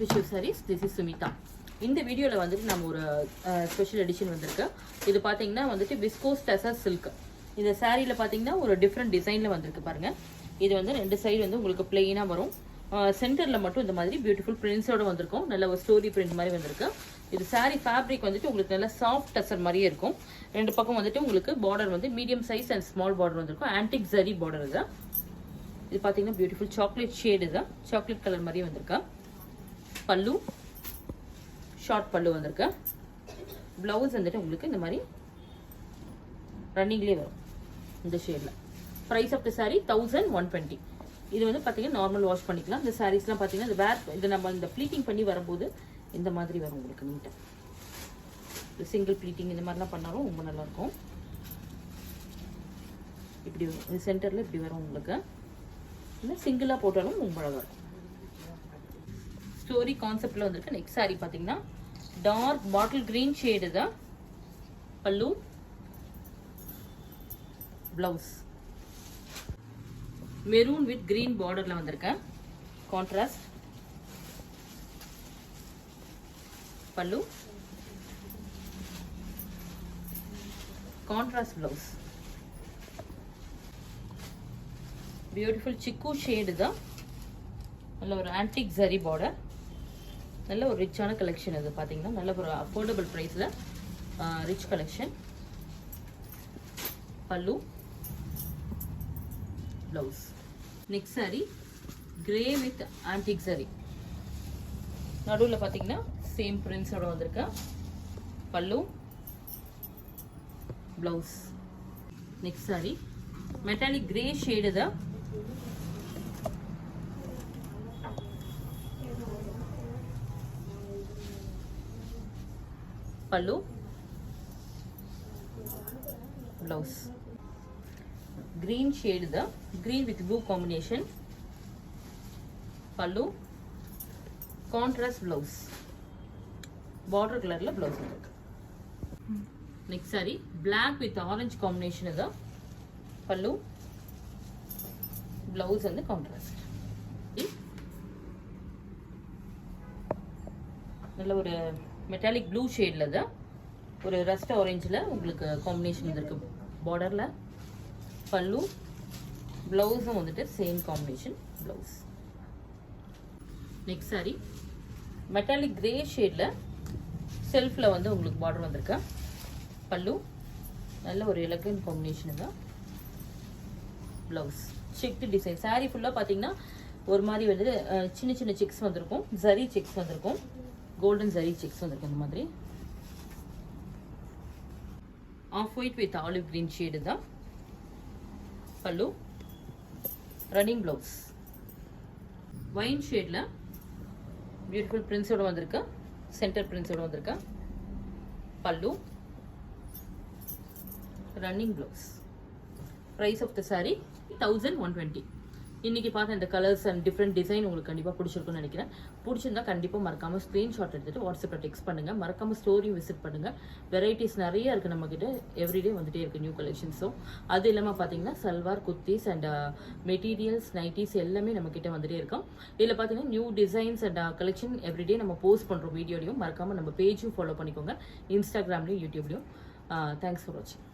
Shiv sarees. This is Sumita. இந்த வீடியோல வந்துட்டு நம்ம ஒரு ஸ்பெஷல் எடிஷன் வந்திருக்கு. இது பாத்தீங்கன்னா வந்துட்டு விஸ்கோஸ் டசர் சில்க். இந்த சாரியில பாத்தீங்கன்னா ஒரு டிஃபரண்ட் டிசைன்ல வந்திருக்கு பாருங்க. இது வந்து ரெண்டு சைடு வந்து உங்களுக்கு பிளெயினா வரும். சென்டர்ல மட்டும் இந்த மாதிரி பியூட்டிஃபுல் பிரிண்ட்ஸோட வந்திருக்கும். நல்ல ஒரு ஸ்டோரி பிரிண்ட் மாதிரி வந்திருக்கு. இது சாரி ஃபேப்ரிக் வந்துட்டு உங்களுக்கு நல்ல சாஃப்ட் டசர் மாதிரியே இருக்கும். ரெண்டு பக்கம் வந்துட்டு உங்களுக்கு பார்டர் வந்து medium size and small border வந்திருக்கும். ஆன்டிக் ஜரி பார்டர் இது. இது பாத்தீங்கன்னா பியூட்டிஃபுல் சாக்லேட் ஷேட் இது. சாக்லேட் கலர் மாதிரியே வந்திருக்கு. பல்லு ஷார்ட் பல்லு வந்திருக்கு. பிளவுஸ் வந்துட்டு உங்களுக்கு இந்த மாதிரி ரன்னிங்லேயே வரும் இந்த ஷேட்ல. Price of the sari 1120. இது வந்து பார்த்தீங்கன்னா நார்மல் வாஷ் பண்ணிக்கலாம். இந்த சாரீஸ்லாம் பார்த்தீங்கன்னா இது நம்ம இந்த ப்ளீட்டிங் பண்ணி வரும்போது இந்த மாதிரி வரும் உங்களுக்கு நீட்டாக. சிங்கிள் ப்ளீட்டிங் இந்த மாதிரிலாம் பண்ணாலும் ரொம்ப நல்லாயிருக்கும். இப்படி இது சென்டரில் இப்படி வரும் உங்களுக்கு. இல்லை சிங்கிளாக போட்டாலும் ரொம்ப அழகாக இருக்கும். ஸ்டோரி கான்செப்ட்ல வந்திருக்கு. நெக்ஸ்ட் சாரி பார்த்தீங்கன்னா டார்க் பாட்டில் கிரீன் ஷேடு தான் pallu, blouse maroon with green பார்டர்ல வந்திருக்கேன். கான்ட்ராஸ்ட் பல்லு, கான்ட்ராஸ்ட் பிளவுஸ். பியூட்டிஃபுல் சிக்கு ஷேடு தான். நல்ல ஒரு ஆன்டிக் ஜரி பார்டர். நல்ல ஒரு ரிச்சான கலெக்ஷன். இது பார்த்தீங்கன்னா நல்ல ஒரு அஃபோர்டபுள் ப்ரைஸில் rich collection. Pallu, blouse. Next sari grey with antique sari. நடுவில் பார்த்தீங்கன்னா சேம் பிரிண்ட்ஸோட வந்திருக்க pallu, blouse. Next sorry metallic grey shade தான். பல்லு, பிளவுஸ். கிரீன் ஷேடு தான். Green with blue combination. Pallu, contrast blouse. Border கலர்ல பிளவுஸ் இருக்கு. Next sari black with orange combination தான். Pallu, blouse வந்து கான்ட்ராஸ்ட். நல்ல ஒரு மெட்டாலிக் ப்ளூ ஷேட்ல தான் ஒரு ரஸ்ட் ஆரஞ்சில் உங்களுக்கு காம்பினேஷன் வந்திருக்கு பார்டர்ல. பல்லு, பிளவுஸும் வந்துட்டு same combination blouse. Next sorry metallic grey ஷேட்ல செல்ஃப்ல வந்து உங்களுக்கு பார்டர் வந்திருக்கு. பல்லு நல்ல ஒரு எலகன்ட் காம்பினேஷன் தான். Blouse checked design. சாரி ஃபுல்லா பாத்தீங்கன்னா ஒரு மாதிரி வந்து சின்ன சின்ன செக்ஸ் வந்திருக்கும். ஜரி செக்ஸ் வந்திருக்கும். கோல்டன் ஜரி செக்ஸ் வந்திருக்கு. இந்த மாதிரி off white with olive green shade தான். Pallu, running blouse. வைன் ஷேட்ல பியூட்டிஃபுல் பிரிண்ட்ஸோட வந்திருக்கு. சென்டர் பிரிண்ட்ஸோட வந்திருக்கு. Pallu, running blouse. Price of the sari 1120. இன்னைக்கு பார்த்த இந்த கலர்ஸ் அண்ட் டிஃப்ரெண்ட் டிசைன் உங்களுக்கு கண்டிப்பாக பிடிச்சிருக்குன்னு நினைக்கிறேன். பிடிச்சிருந்தா கண்டிப்பாக மறக்காம ஸ்க்ரீன்ஷாட் எடுத்துட்டு வாட்ஸ்அப்பில் டெக்ஸ்ட் பண்ணுங்க. மறக்காம ஸ்டோரியும் விசிட் பண்ணுங்க. வெரைட்டிஸ் நிறைய இருக்கு நம்ம கிட்ட. எவ்ரிடே வந்துட்டே இருக்கு நியூ கலெக்ஷன்ஸும். அது இல்லாமல் பார்த்தீங்கன்னா salwar kurtis and materials nighties எல்லாமே நம்ம கிட்ட வந்துட்டே இருக்கோம். இதில் பார்த்தீங்கன்னா new designs and collection everyday நம்ம போஸ்ட் பண்ணுறோம் வீடியோலையும். மறக்காம நம்ம பேஜும் ஃபாலோ பண்ணிக்கோங்க, இன்ஸ்டாகிராம்லையும் யூடியூப்லையும். தேங்க்ஸ் ஃபார் வாட்சிங்.